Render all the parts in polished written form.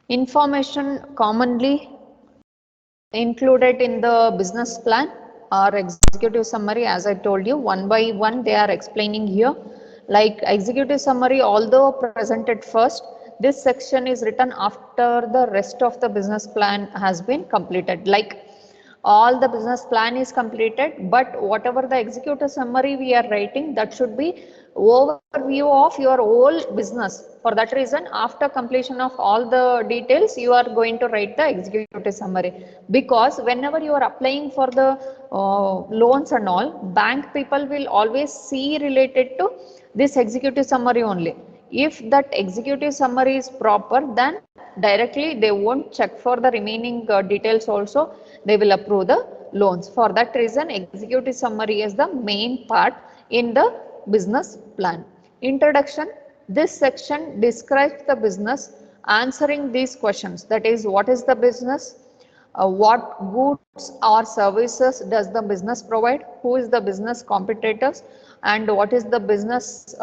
Information commonly included in the business plan or executive summary, as I told you, one by one they are explaining here. Like executive summary, although presented first, this section is written after the rest of the business plan has been completed. Like all the business plan is completed, but whatever the executive summary we are writing, that should be overview of your whole business. For that reason, after completion of all the details, you are going to write the executive summary, because whenever you are applying for the loans and all, bank people will always see related to this executive summary only. If that executive summary is proper, then directly they won't check for the remaining details also, they will approve the loans. For that reason, executive summary is the main part in the business plan. Introduction. This section describes the business, answering these questions, that is, what is the business, what goods or services does the business provide, who is the business competitors, and what is the business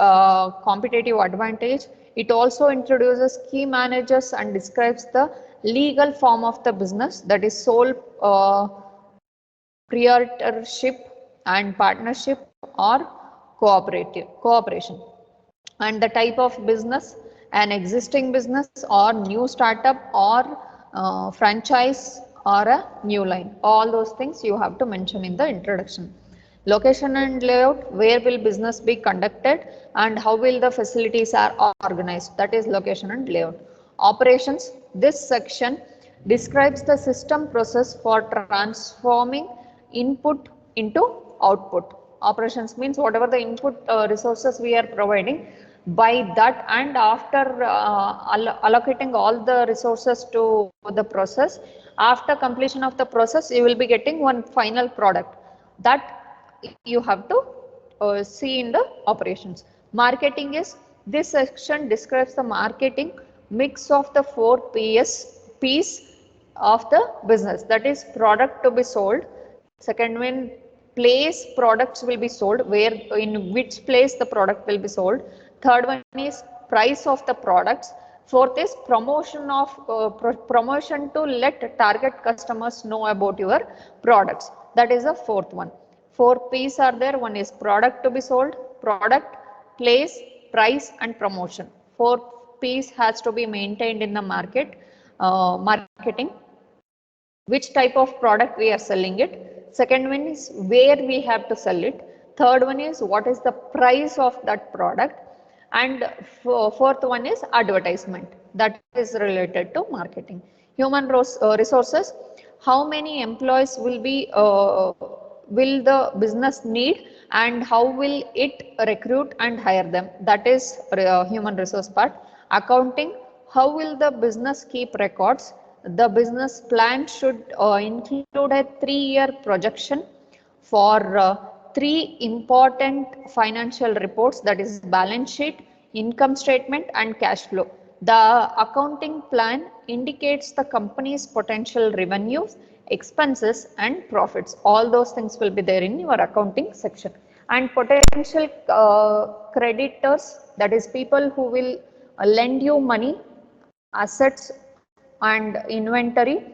competitive advantage. It also introduces key managers and describes the legal form of the business, that is sole proprietorship and partnership or cooperation, and the type of business, an existing business or new startup or franchise or a new line. All those things you have to mention in the introduction. Location and layout, where will business be conducted and how will the facilities are organized, that is location and layout. Operations, this section describes the system process for transforming input into output. Operations means whatever the input resources we are providing, by that and after allocating all the resources to the process, after completion of the process you will be getting one final product, that you have to see in the operations. Marketing is, this section describes the marketing mix of the 4P's of the business, that is product to be sold. Second one, place products will be sold, where in which place the product will be sold. Third one is price of the products. Fourth is promotion of promotion to let target customers know about your products. That is the fourth one. 4P's are there. One is product to be sold, product, place, price, and promotion. 4P's has to be maintained in the marketing. Which type of product we are selling it. Second one is where we have to sell it. Third one is what is the price of that product. And fourth one is advertisement, that is related to marketing. Human resources, how many employees will the business need and how will it recruit and hire them, that is human resource part. Accounting, how will the business keep records. The business plan should include a 3-year projection for 3 important financial reports, that is balance sheet, income statement, and cash flow. The accounting plan indicates the company's potential revenues, expenses, and profits. All those things will be there in your accounting section. And potential creditors, that is people who will lend you money, assets and inventory.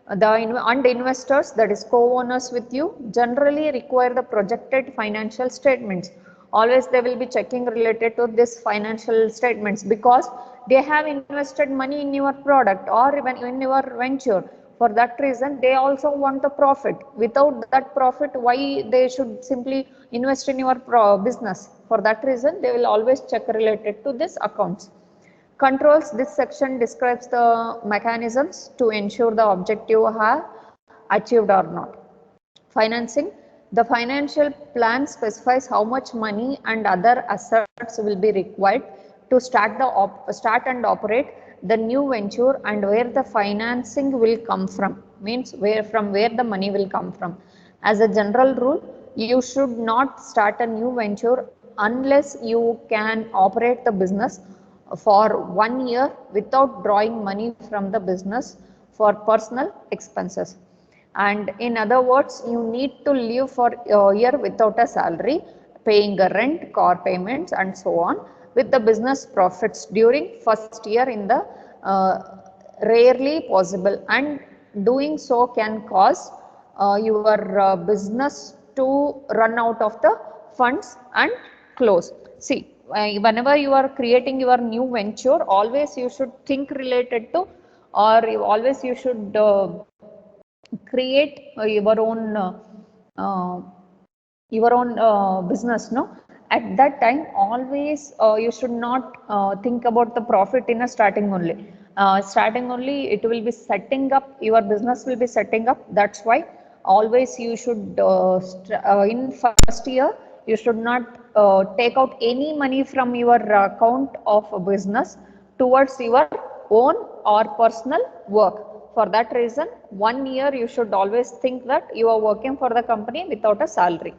And investors, that is co-owners with you, generally require the projected financial statements. Always they will be checking related to this financial statements, because they have invested money in your product or even in your venture. For that reason, they also want the profit. Without that profit, why they should simply invest in your business? For that reason, they will always check related to this accounts. Controls, this section describes the mechanisms to ensure the objective are achieved or not. Financing, the financial plan specifies how much money and other assets will be required to start and operate the new venture, and where the financing will come from, means where the money will come from. As a general rule, you should not start a new venture unless you can operate the business for 1 year without drawing money from the business for personal expenses. And in other words, you need to live for a year without a salary, paying a rent, car payments, and so on, with the business profits during first year in the rarely possible, and doing so can cause your business to run out of the funds and close. See, whenever you are creating your new venture, always you should think related to, or always you should create uh, your own business, no? At that time, always you should not think about the profit in a starting only. Starting only, it will be setting up, your business will be setting up. That's why always you should in first year you should not take out any money from your account of a business towards your own or personal work. For that reason, 1 year you should always think that you are working for the company without a salary.